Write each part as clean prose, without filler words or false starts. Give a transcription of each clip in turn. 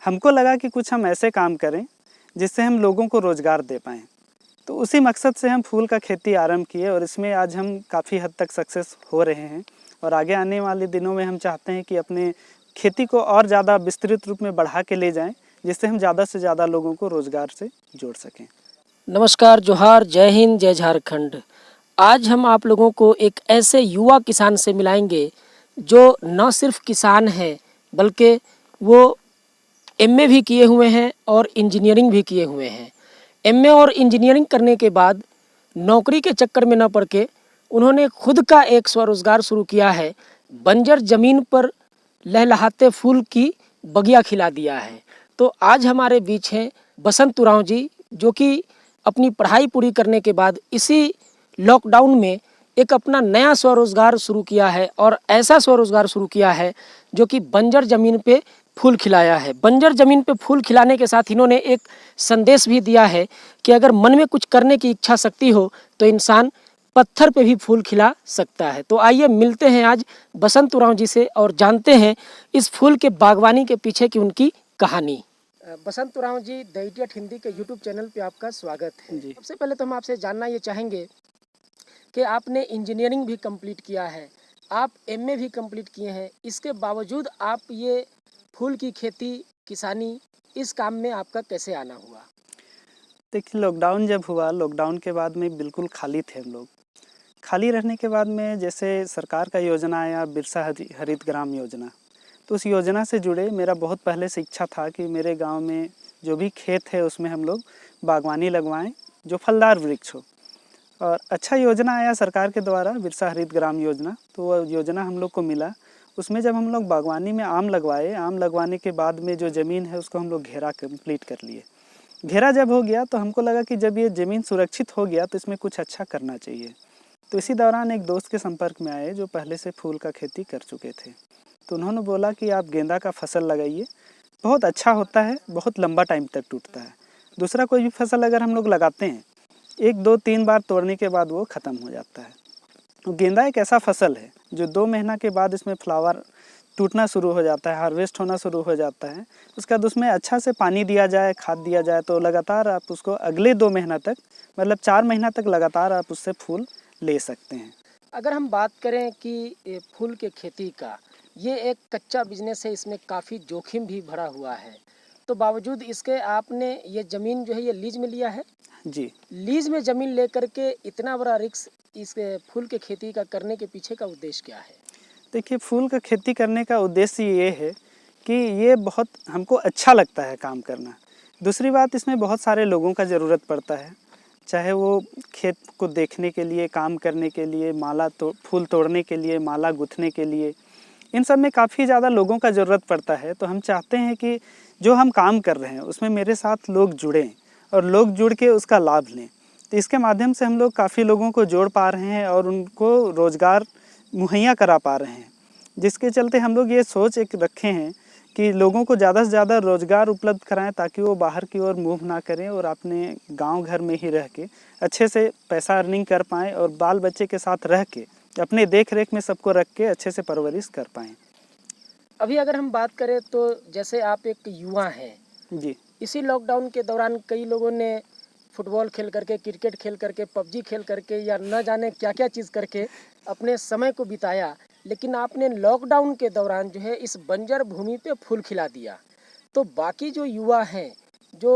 हमको लगा कि कुछ हम ऐसे काम करें जिससे हम लोगों को रोज़गार दे पाएँ। तो उसी मकसद से हम फूल का खेती आरंभ किए और इसमें आज हम काफ़ी हद तक सक्सेस हो रहे हैं और आगे आने वाले दिनों में हम चाहते हैं कि अपने खेती को और ज़्यादा विस्तृत रूप में बढ़ा के ले जाएं, जिससे हम ज़्यादा से ज़्यादा लोगों को रोज़गार से जोड़ सकें। नमस्कार, जोहार, जय हिंद, जय झारखंड। आज हम आप लोगों को एक ऐसे युवा किसान से मिलाएंगे जो न सिर्फ किसान है बल्कि वो एमए भी किए हुए हैं और इंजीनियरिंग भी किए हुए हैं। एमए और इंजीनियरिंग करने के बाद नौकरी के चक्कर में न पड़ के उन्होंने खुद का एक स्वरोजगार शुरू किया है। बंजर ज़मीन पर लहलहाते फूल की बगिया खिला दिया है। तो आज हमारे बीच हैं बसंत उरांव जी, जो कि अपनी पढ़ाई पूरी करने के बाद इसी लॉकडाउन में एक अपना नया स्वरोजगार शुरू किया है और ऐसा स्वरोजगार शुरू किया है जो कि बंजर ज़मीन पे फूल खिलाया है। बंजर ज़मीन पे फूल खिलाने के साथ इन्होंने एक संदेश भी दिया है कि अगर मन में कुछ करने की इच्छा शक्ति हो तो इंसान पत्थर पे भी फूल खिला सकता है। तो आइए मिलते हैं आज बसंत उरांव जी से और जानते हैं इस फूल के बागवानी के पीछे की उनकी कहानी। बसंत उरांव जी, द इडियट हिंदी के यूट्यूब चैनल पे आपका स्वागत है। जी। सबसे पहले तो हम आपसे जानना ये चाहेंगे कि आपने इंजीनियरिंग भी कंप्लीट किया है, आप एमए भी कंप्लीट किए हैं, इसके बावजूद आप ये फूल की खेती, किसानी, इस काम में आपका कैसे आना हुआ? देखिए, लॉकडाउन जब हुआ, लॉकडाउन के बाद में बिल्कुल खाली थे हम लोग। खाली रहने के बाद में जैसे सरकार का योजना आया, बिरसा हरित ग्राम योजना, तो उस योजना से जुड़े मेरा बहुत पहले से इच्छा था कि मेरे गांव में जो भी खेत है उसमें हम लोग बागवानी लगवाएं जो फलदार वृक्ष हो। और अच्छा योजना आया सरकार के द्वारा, बिरसा हरित ग्राम योजना, तो वह योजना हम लोग को मिला। उसमें जब हम लोग बागवानी में आम लगवाए, आम लगवाने के बाद में जो ज़मीन है उसको हम लोग घेरा कंप्लीट कर लिए। घेरा जब हो गया तो हमको लगा कि जब ये ज़मीन सुरक्षित हो गया तो इसमें कुछ अच्छा करना चाहिए। तो इसी दौरान एक दोस्त के संपर्क में आए जो पहले से फूल का खेती कर चुके थे। तो उन्होंने बोला कि आप गेंदा का फसल लगाइए, बहुत अच्छा होता है, बहुत लंबा टाइम तक टूटता है। दूसरा कोई भी फसल अगर हम लोग लगाते हैं, 1, 2, 3 बार तोड़ने के बाद वो ख़त्म हो जाता है। तो गेंदा एक ऐसा फसल है जो 2 महीना के बाद इसमें फ्लावर टूटना शुरू हो जाता है, हार्वेस्ट होना शुरू हो जाता है। उसके बाद उसमें अच्छा से पानी दिया जाए, खाद दिया जाए तो लगातार आप उसको अगले 2 महीना तक, मतलब 4 महीना तक लगातार आप उससे फूल ले सकते हैं। अगर हम बात करें कि ये फूल के खेती का, ये एक कच्चा बिजनेस है, इसमें काफ़ी जोखिम भी भरा हुआ है। तो बावजूद इसके आपने ये ज़मीन जो है ये लीज में लिया है। जी। लीज में ज़मीन लेकर के इतना बड़ा रिस्क इस फूल के खेती का करने के पीछे का उद्देश्य क्या है? देखिए, फूल का खेती करने का उद्देश्य ये है कि ये बहुत हमको अच्छा लगता है काम करना। दूसरी बात, इसमें बहुत सारे लोगों का ज़रूरत पड़ता है, चाहे वो खेत को देखने के लिए, काम करने के लिए, फूल तोड़ने के लिए, माला गूँथने के लिए, इन सब में काफ़ी ज़्यादा लोगों का ज़रूरत पड़ता है। तो हम चाहते हैं कि जो हम काम कर रहे हैं उसमें मेरे साथ लोग जुड़ें और लोग जुड़ के उसका लाभ लें। तो इसके माध्यम से हम लोग काफ़ी लोगों को जोड़ पा रहे हैं और उनको रोज़गार मुहैया करा पा रहे हैं, जिसके चलते हम लोग ये सोच एक रखे हैं कि लोगों को ज़्यादा से ज़्यादा रोज़गार उपलब्ध कराएं ताकि वो बाहर की ओर मूव ना करें और अपने गांव घर में ही रह के अच्छे से पैसा अर्निंग कर पाएँ और बाल बच्चे के साथ रह के अपने देख रेख में सबको रख के अच्छे से परवरिश कर पाएँ। अभी अगर हम बात करें तो जैसे आप एक युवा हैं, जी। इसी लॉकडाउन के दौरान कई लोगों ने फुटबॉल खेल करके, क्रिकेट खेल करके, पबजी खेल करके या न जाने क्या क्या चीज़ करके अपने समय को बिताया, लेकिन आपने लॉकडाउन के दौरान जो है इस बंजर भूमि पे फूल खिला दिया। तो बाकी जो युवा हैं जो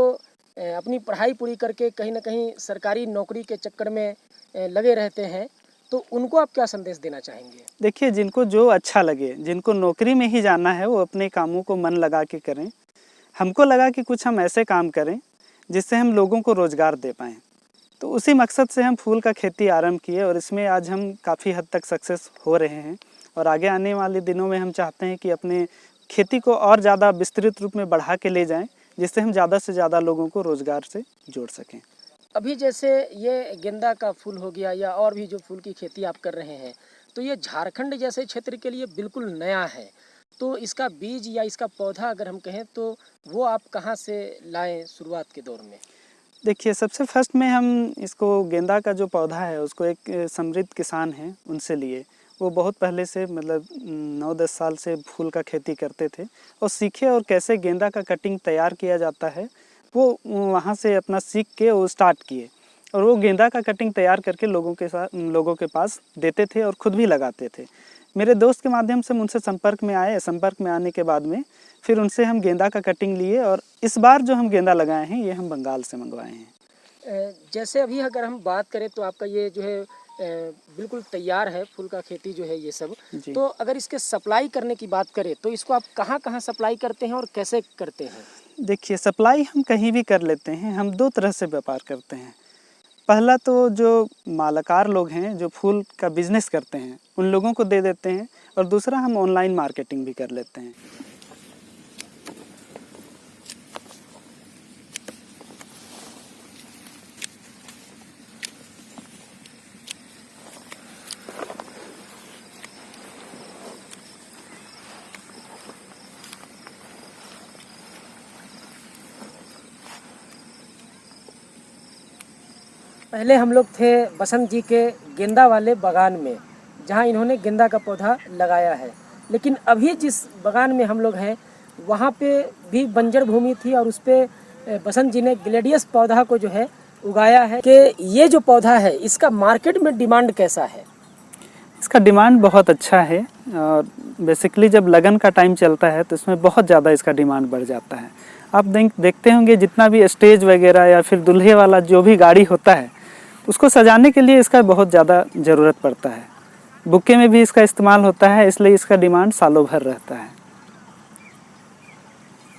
अपनी पढ़ाई पूरी करके कहीं ना कहीं सरकारी नौकरी के चक्कर में लगे रहते हैं, तो उनको आप क्या संदेश देना चाहेंगे? देखिए, जिनको जो अच्छा लगे, जिनको नौकरी में ही जाना है वो अपने कामों को मन लगा के करें। हमको लगा कि कुछ हम ऐसे काम करें जिससे हम लोगों को रोज़गार दे पाएँ। तो उसी मकसद से हम फूल का खेती आरंभ किए और इसमें आज हम काफ़ी हद तक सक्सेस हो रहे हैं और आगे आने वाले दिनों में हम चाहते हैं कि अपने खेती को और ज़्यादा विस्तृत रूप में बढ़ा के ले जाएँ, जिससे हम ज़्यादा से ज़्यादा लोगों को रोज़गार से जोड़ सकें। अभी जैसे ये गेंदा का फूल हो गया या और भी जो फूल की खेती आप कर रहे हैं, तो ये झारखंड जैसे क्षेत्र के लिए बिल्कुल नया है। तो इसका बीज या इसका पौधा अगर हम कहें तो वो आप कहाँ से लाएं शुरुआत के दौर में? देखिए, सबसे फर्स्ट में हम इसको गेंदा का जो पौधा है उसको एक समृद्ध किसान हैं उनसे लिए। वो बहुत पहले से मतलब 9-10 साल से फूल का खेती करते थे और सीखे, और कैसे गेंदा का कटिंग तैयार किया जाता है वो वहाँ से अपना सीख के वो स्टार्ट किए, और वो गेंदा का कटिंग तैयार करके लोगों के पास देते थे और ख़ुद भी लगाते थे। मेरे दोस्त के माध्यम से हम उनसे संपर्क में आए। संपर्क में आने के बाद में फिर उनसे हम गेंदा का कटिंग लिए, और इस बार जो हम गेंदा लगाए हैं ये हम बंगाल से मंगवाए हैं। जैसे अभी अगर हम बात करें तो आपका ये जो है बिल्कुल तैयार है फूल का खेती जो है ये सब, तो अगर इसके सप्लाई करने की बात करें तो इसको आप कहाँ कहाँ सप्लाई करते हैं और कैसे करते हैं? देखिए, सप्लाई हम कहीं भी कर लेते हैं। हम 2 तरह से व्यापार करते हैं। पहला तो जो मालाकार लोग हैं, जो फूल का बिजनेस करते हैं, उन लोगों को दे देते हैं, और दूसरा हम ऑनलाइन मार्केटिंग भी कर लेते हैं। पहले हम लोग थे बसंत जी के गेंदा वाले बागान में, जहाँ इन्होंने गेंदा का पौधा लगाया है। लेकिन अभी जिस बागान में हम लोग हैं वहाँ पे भी बंजर भूमि थी, और उस पर बसंत जी ने ग्लेडियस पौधा को जो है उगाया है। कि ये जो पौधा है इसका मार्केट में डिमांड कैसा है? इसका डिमांड बहुत अच्छा है, और बेसिकली जब लगन का टाइम चलता है तो इसमें बहुत ज़्यादा इसका डिमांड बढ़ जाता है। आप देखते होंगे जितना भी स्टेज वगैरह या फिर दूल्हे वाला जो भी गाड़ी होता है उसको सजाने के लिए इसका बहुत ज़्यादा ज़रूरत पड़ता है। बुके में भी इसका इस्तेमाल होता है, इसलिए इसका डिमांड सालों भर रहता है।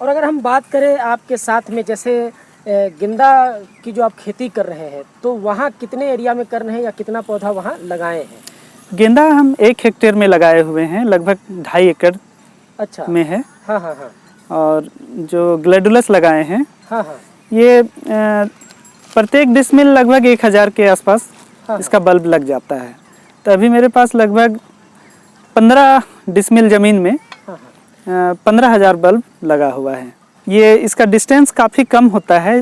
और अगर हम बात करें आपके साथ में, जैसे गेंदा की जो आप खेती कर रहे हैं, तो वहाँ कितने एरिया में कर रहे हैं या कितना पौधा वहाँ लगाए हैं? गेंदा हम 1 हेक्टेयर में लगाए हुए हैं, लगभग 2.5 एकड़ अच्छा में है। हाँ हाँ हाँ। और जो ग्लैडुलस लगाए हैं, हाँ हाँ, ये प्रत्येक डिसमिल लगभग 1000 के आसपास हाँ इसका बल्ब लग जाता है। तो अभी मेरे पास लगभग 15 डिसमिल ज़मीन में 15,000 बल्ब लगा हुआ है। ये इसका डिस्टेंस काफ़ी कम होता है।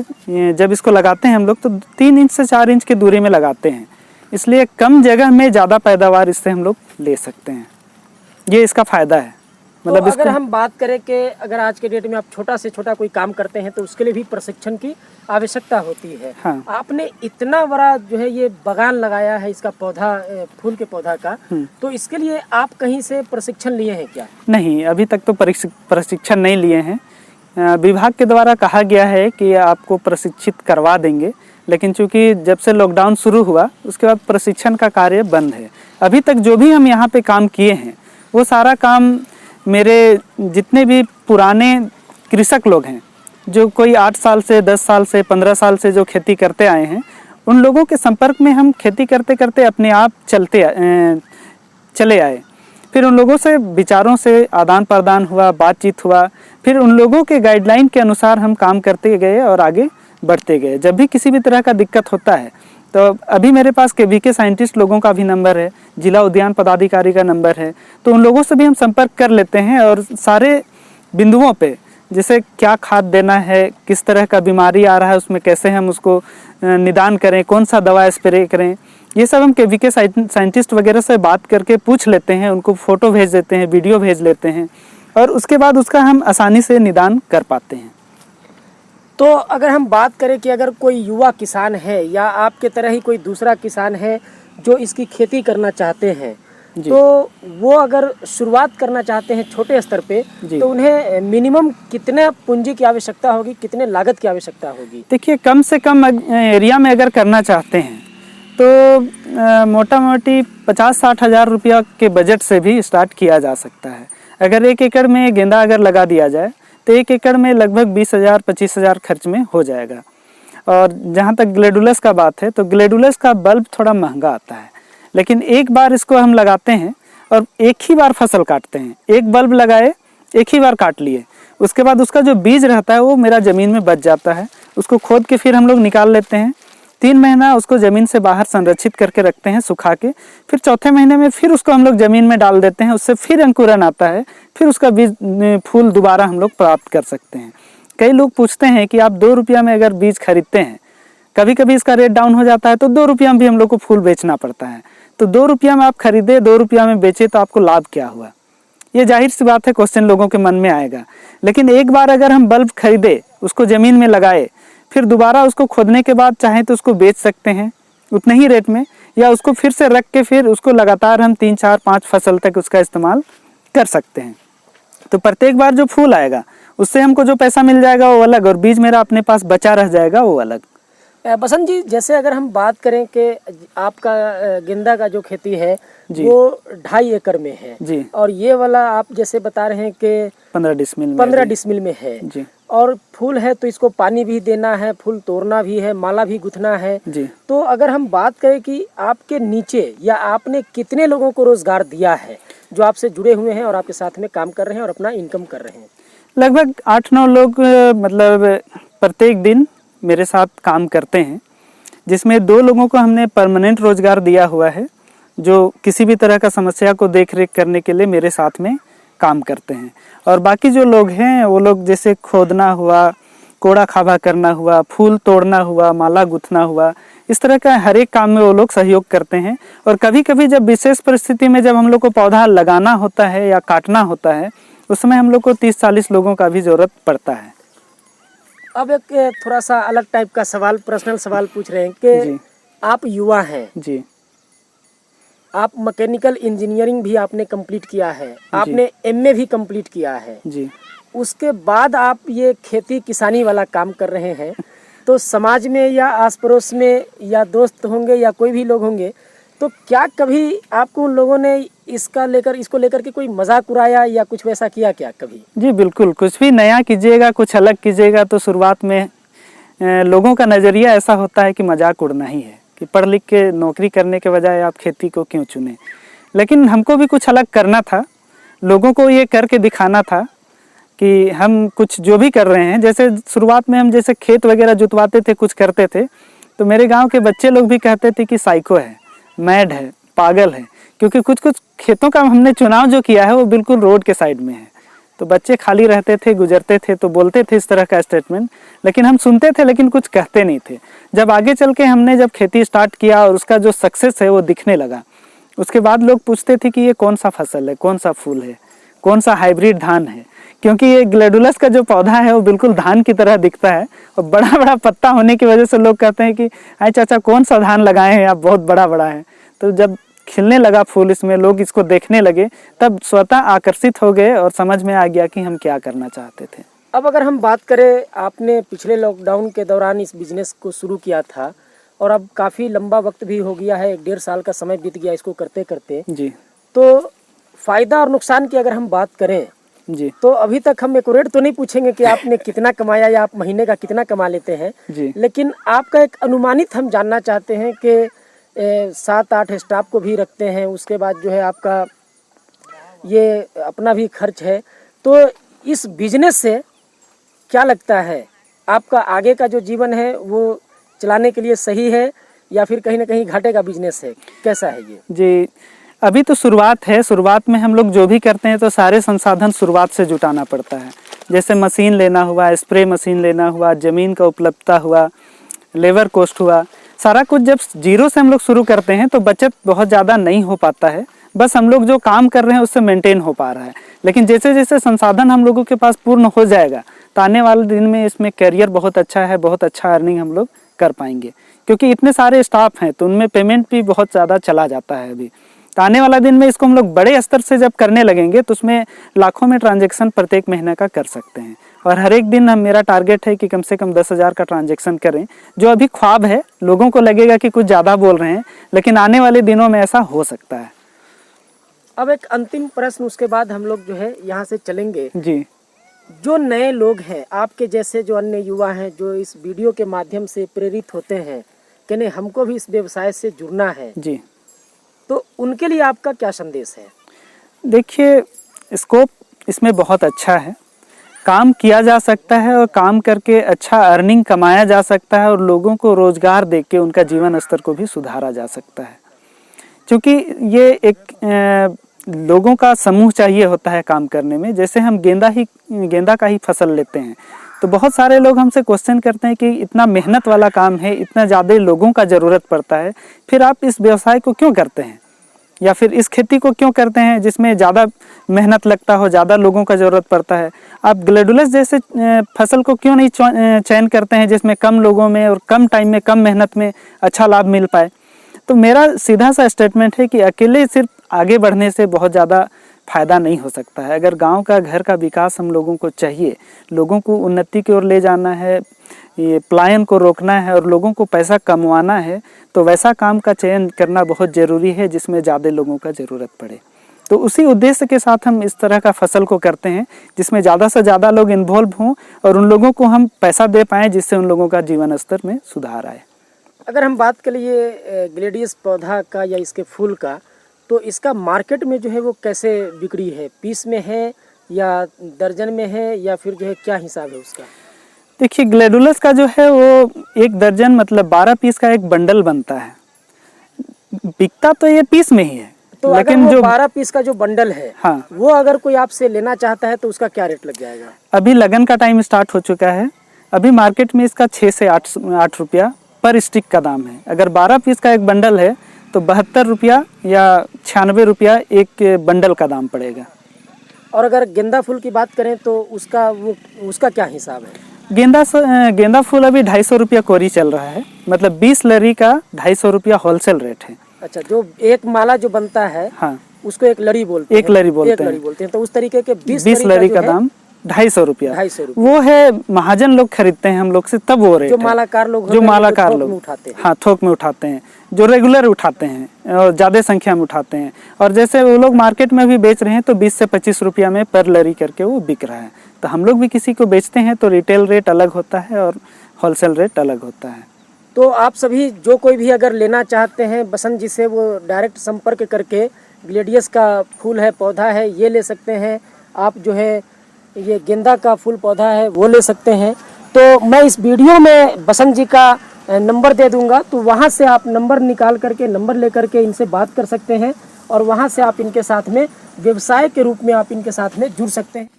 जब इसको लगाते हैं हम लोग तो 3 इंच से 4 इंच की दूरी में लगाते हैं, इसलिए कम जगह में ज़्यादा पैदावार इससे हम लोग ले सकते हैं। ये इसका फ़ायदा है। मतलब अगर हम बात करें कि अगर आज के डेट में आप छोटा से छोटा कोई काम करते हैं तो उसके लिए भी प्रशिक्षण की आवश्यकता होती है। हाँ। आपने इतना बड़ा जो है ये बागान लगाया है इसका पौधा, फूल के पौधा का, तो इसके लिए आप कहीं से प्रशिक्षण लिए हैं क्या? नहीं, अभी तक तो प्रशिक्षण नहीं लिए हैं। विभाग के द्वारा कहा गया है कि आपको प्रशिक्षित करवा देंगे, लेकिन चूंकि जब से लॉकडाउन शुरू हुआ उसके बाद प्रशिक्षण का कार्य बंद है। अभी तक जो भी हम यहाँ पे काम किए हैं वो सारा काम मेरे जितने भी पुराने कृषक लोग हैं, जो कोई 8 साल से 10 साल से 15 साल से जो खेती करते आए हैं, उन लोगों के संपर्क में हम खेती करते करते अपने आप चले आए। फिर उन लोगों से विचारों से आदान प्रदान हुआ, बातचीत हुआ, फिर उन लोगों के गाइडलाइन के अनुसार हम काम करते गए और आगे बढ़ते गए। जब भी किसी भी तरह का दिक्कत होता है तो अभी मेरे पास केवीके साइंटिस्ट लोगों का भी नंबर है, जिला उद्यान पदाधिकारी का नंबर है, तो उन लोगों से भी हम संपर्क कर लेते हैं और सारे बिंदुओं पे, जैसे क्या खाद देना है, किस तरह का बीमारी आ रहा है, उसमें कैसे हम उसको निदान करें, कौन सा दवा स्प्रे करें, ये सब हम केवीके साइंटिस्ट वगैरह से बात करके पूछ लेते हैं, उनको फ़ोटो भेज देते हैं, वीडियो भेज लेते हैं, और उसके बाद उसका हम आसानी से निदान कर पाते हैं। तो अगर हम बात करें कि अगर कोई युवा किसान है या आपके तरह ही कोई दूसरा किसान है जो इसकी खेती करना चाहते हैं, तो वो अगर शुरुआत करना चाहते हैं छोटे स्तर पे, तो उन्हें मिनिमम कितने पूंजी की आवश्यकता होगी, कितने लागत की आवश्यकता होगी? देखिए, कम से कम एरिया में अगर करना चाहते हैं तो मोटा मोटी 50-60 हज़ार रुपया के बजट से भी स्टार्ट किया जा सकता है। अगर 1 एकड़ में गेंदा अगर लगा दिया जाए तो 1 एकड़ में लगभग 20,000-25,000 खर्च में हो जाएगा। और जहाँ तक ग्लेडुलस का बात है, तो ग्लेडुलस का बल्ब थोड़ा महंगा आता है, लेकिन एक बार इसको हम लगाते हैं और एक ही बार फसल काटते हैं। एक बल्ब लगाए, एक ही बार काट लिए, उसके बाद उसका जो बीज रहता है वो मेरा ज़मीन में बच जाता है। उसको खोद के फिर हम लोग निकाल लेते हैं। 3 महीना उसको ज़मीन से बाहर संरक्षित करके रखते हैं सुखा के, फिर चौथे महीने में फिर उसको हम लोग ज़मीन में डाल देते हैं, उससे फिर अंकुरन आता है, फिर उसका बीज फूल दोबारा हम लोग प्राप्त कर सकते हैं। कई लोग पूछते हैं कि आप 2 रुपया में अगर बीज खरीदते हैं, कभी कभी इसका रेट डाउन हो जाता है तो 2 रुपया में भी हम लोग को फूल बेचना पड़ता है। तो 2 रुपया में आप खरीदे, 2 रुपया में बेचे, तो आपको लाभ क्या हुआ? ये जाहिर सी बात है, क्वेश्चन लोगों के मन में आएगा। लेकिन एक बार अगर हम बल्ब खरीदे, उसको ज़मीन में लगाए, फिर दोबारा उसको खोदने के बाद चाहें तो उसको बेच सकते हैं उतने ही रेट में, या उसको फिर से रख के फिर उसको लगातार हम 3, 4, 5 फसल तक उसका इस्तेमाल कर सकते हैं। तो प्रत्येक बार जो फूल आएगा उससे हमको जो पैसा मिल जाएगा वो अलग, और बीज मेरा अपने पास बचा रह जाएगा वो अलग। बसंत जी, जैसे अगर हम बात करें कि आपका गेंदा का जो खेती है वो 2.5 एकड़ में है जी, और ये वाला आप जैसे बता रहे हैं कि 15 डिसमिल में है जी, और फूल है तो इसको पानी भी देना है, फूल तोड़ना भी है, माला भी गुथना है जी। तो अगर हम बात करें कि आपके नीचे या आपने कितने लोगों को रोजगार दिया है जो आपसे जुड़े हुए हैं और आपके साथ में काम कर रहे हैं और अपना इनकम कर रहे हैं? लगभग 8-9 लोग मतलब प्रत्येक दिन मेरे साथ काम करते हैं, जिसमें 2 लोगों को हमने परमानेंट रोजगार दिया हुआ है, जो किसी भी तरह का समस्या को देख रेख करने के लिए मेरे साथ में काम करते हैं। और बाकी जो लोग हैं वो लोग जैसे खोदना हुआ, कोड़ा खाबा करना हुआ, फूल तोड़ना हुआ, माला गुथना हुआ, इस तरह का हर एक काम में वो लोग सहयोग करते हैं। और कभी कभी जब विशेष परिस्थिति में जब हम लोग को पौधा लगाना होता है या काटना होता है, उस समय हम लोग को 30-40 लोगों का भी ज़रूरत पड़ता है। अब एक थोड़ा सा अलग टाइप का सवाल, पर्सनल सवाल पूछ रहे हैं कि आप युवा हैं जी, आप मैकेनिकल इंजीनियरिंग भी आपने कंप्लीट किया है, आपने एमए भी कंप्लीट किया है जी, उसके बाद आप ये खेती किसानी वाला काम कर रहे हैं, तो समाज में या आस पड़ोस में या दोस्त होंगे या कोई भी लोग होंगे, तो क्या कभी आपको उन लोगों ने इसको लेकर के कोई मजाक उड़ाया या कुछ वैसा किया क्या कभी? जी बिल्कुल। कुछ भी नया कीजिएगा, कुछ अलग कीजिएगा तो शुरुआत में लोगों का नज़रिया ऐसा होता है कि मजाक उड़ना ही है, कि पढ़ लिख के नौकरी करने के बजाय आप खेती को क्यों चुने। लेकिन हमको भी कुछ अलग करना था, लोगों को ये करके दिखाना था कि हम कुछ जो भी कर रहे हैं, जैसे शुरुआत में हम जैसे खेत वगैरह जुतवाते थे, कुछ करते थे, तो मेरे गांव के बच्चे लोग भी कहते थे कि साइको है, मैड है, पागल है, क्योंकि कुछ कुछ खेतों का हमने चुनाव जो किया है वो बिल्कुल रोड के साइड में है। तो बच्चे खाली रहते थे, गुजरते थे तो बोलते थे इस तरह का स्टेटमेंट, लेकिन हम सुनते थे लेकिन कुछ कहते नहीं थे। जब आगे चल के हमने जब खेती स्टार्ट किया और उसका जो सक्सेस है वो दिखने लगा, उसके बाद लोग पूछते थे कि ये कौन सा फसल है, कौन सा फूल है, कौन सा हाइब्रिड धान है, क्योंकि ये ग्लैडुलस का जो पौधा है वो बिल्कुल धान की तरह दिखता है और बड़ा बड़ा पत्ता होने की वजह से लोग कहते हैं कि अरे चाचा कौन सा धान लगाए हैं आप, बहुत बड़ा बड़ा है। तो जब खिलने लगा फूल, इसमें लोग इसको देखने लगे, तब स्वतः आकर्षित हो गए और समझ में आ गया कि हम क्या करना चाहते थे। अब अगर हम बात करें, आपने पिछले लॉकडाउन के दौरान इस बिजनेस को शुरू किया था और अब काफ़ी लंबा वक्त भी हो गया है, 1.5 साल का समय बीत गया इसको करते करते जी, तो फ़ायदा और नुकसान की अगर हम बात करें जी, तो अभी तक हम एक्यूरेट तो नहीं पूछेंगे कि आपने कितना कमाया या आप महीने का कितना कमा लेते हैं जी, लेकिन आपका एक अनुमानित हम जानना चाहते हैं कि 7-8 स्टाफ को भी रखते हैं, उसके बाद जो है आपका ये अपना भी खर्च है, तो इस बिजनेस से क्या लगता है आपका आगे का जो जीवन है वो चलाने के लिए सही है या फिर कहीं ना कहीं घाटे का बिजनेस है, कैसा है ये? जी, अभी तो शुरुआत है। शुरुआत में हम लोग जो भी करते हैं तो सारे संसाधन शुरुआत से जुटाना पड़ता है, जैसे मशीन लेना हुआ, स्प्रे मशीन लेना हुआ, ज़मीन का उपलब्धता हुआ, लेबर कॉस्ट हुआ, सारा कुछ जब जीरो से हम लोग शुरू करते हैं तो बचत बहुत ज़्यादा नहीं हो पाता है, बस हम लोग जो काम कर रहे हैं उससे मेंटेन हो पा रहा है। लेकिन जैसे जैसे संसाधन हम लोगों के पास पूर्ण हो जाएगा तो आने वाले दिन में इसमें करियर बहुत अच्छा है, बहुत अच्छा अर्निंग हम लोग कर पाएंगे, क्योंकि इतने सारे स्टाफ हैं तो उनमें पेमेंट भी बहुत ज़्यादा चला जाता है अभी। तो आने वाला दिन में इसको हम लोग बड़े स्तर से जब करने लगेंगे तो उसमें लाखों में ट्रांजैक्शन प्रत्येक महीने का कर सकते हैं। और हर एक दिन मेरा टारगेट है कि कम से कम 10,000 का ट्रांजैक्शन करें, जो अभी ख्वाब है। लोगों को लगेगा कि कुछ ज़्यादा बोल रहे हैं, लेकिन आने वाले दिनों में ऐसा हो सकता है। अब एक अंतिम प्रश्न, उसके बाद हम लोग जो है यहाँ से चलेंगे। जी, जो नए लोग हैं आपके जैसे, जो अन्य युवा हैं जो इस वीडियो के माध्यम से प्रेरित होते हैं कि नहीं हमको भी इस व्यवसाय से जुड़ना है, जी, तो उनके लिए आपका क्या संदेश है? देखिए, स्कोप इसमें बहुत अच्छा है, काम किया जा सकता है और काम करके अच्छा अर्निंग कमाया जा सकता है और लोगों को रोज़गार देके उनका जीवन स्तर को भी सुधारा जा सकता है। क्योंकि ये एक लोगों का समूह चाहिए होता है काम करने में। जैसे हम गेंदा का ही फसल लेते हैं तो बहुत सारे लोग हमसे क्वेश्चन करते हैं कि इतना मेहनत वाला काम है, इतना ज़्यादा लोगों का ज़रूरत पड़ता है, फिर आप इस व्यवसाय को क्यों करते हैं? या फिर इस खेती को क्यों करते हैं जिसमें ज़्यादा मेहनत लगता हो, ज़्यादा लोगों का ज़रूरत पड़ता है। आप ग्लैडुलस जैसे फसल को क्यों नहीं चयन करते हैं जिसमें कम लोगों में और कम टाइम में, कम मेहनत में अच्छा लाभ मिल पाए। तो मेरा सीधा सा स्टेटमेंट है कि अकेले सिर्फ आगे बढ़ने से बहुत ज़्यादा फ़ायदा नहीं हो सकता है। अगर गांव का, घर का विकास हम लोगों को चाहिए, लोगों को उन्नति की ओर ले जाना है, ये पलायन को रोकना है और लोगों को पैसा कमवाना है, तो वैसा काम का चयन करना बहुत ज़रूरी है जिसमें ज़्यादा लोगों का ज़रूरत पड़े। तो उसी उद्देश्य के साथ हम इस तरह का फसल को करते हैं जिसमें ज़्यादा से ज़्यादा लोग इन्वॉल्व हों और उन लोगों को हम पैसा दे पाएँ जिससे उन लोगों का जीवन स्तर में सुधार आए। अगर हम बात करें ये ग्लेडियस पौधा का या इसके फूल का, तो इसका मार्केट में जो है वो कैसे बिक्री है? पीस में है या दर्जन में है या फिर जो है क्या हिसाब है उसका? देखिए, ग्लैडुलस का जो है वो एक दर्जन मतलब 12 पीस का एक बंडल बनता है। बिकता तो ये पीस में ही है, तो लेकिन अगर वो जो 12 पीस का जो बंडल है, हाँ, वो अगर कोई आपसे लेना चाहता है तो उसका क्या रेट लग जाएगा? अभी लगन का टाइम स्टार्ट हो चुका है। अभी मार्केट में इसका 6 से 8 रुपया पर स्टिक का दाम है। अगर 12 पीस का एक बंडल है तो 72 रुपया या 96 रुपया एक बंडल का दाम पड़ेगा। और अगर गेंदा फूल की बात करें तो उसका क्या हिसाब है? गेंदा फूल अभी 250 रुपया कोरी चल रहा है, मतलब 20 लरी का 250 रुपया होलसेल रेट है। अच्छा, जो एक माला जो बनता है, हाँ, उसको एक लड़ी बोलते एक हैं। लरी बोलते हैं। तो उस तरीके के 20 लरी का दाम 250 रुपया। 250 रुपया वो है महाजन लोग खरीदते हैं हम लोग से, तब वो रेट जो है। मालाकार लोग जो मालाकार थोक में लोग उठाते हैं। हाँ, थोक में उठाते हैं, जो रेगुलर उठाते हैं और ज़्यादा संख्या में उठाते हैं। और जैसे वो लोग मार्केट में भी बेच रहे हैं तो 20 से 25 रुपया में पर लरी करके वो बिक रहा है। तो हम लोग भी किसी को बेचते हैं तो रिटेल रेट अलग होता है और होलसेल रेट अलग होता है। तो आप सभी जो कोई भी अगर लेना चाहते हैं बसंत जी से, वो डायरेक्ट संपर्क करके ग्लेडियस का फूल है, पौधा है, ये ले सकते हैं। आप जो है ये गेंदा का फूल पौधा है वो ले सकते हैं। तो मैं इस वीडियो में बसंत जी का नंबर दे दूंगा, तो वहाँ से आप नंबर निकाल करके, नंबर ले करके इनसे बात कर सकते हैं और वहाँ से आप इनके साथ में व्यवसाय के रूप में आप इनके साथ में जुड़ सकते हैं।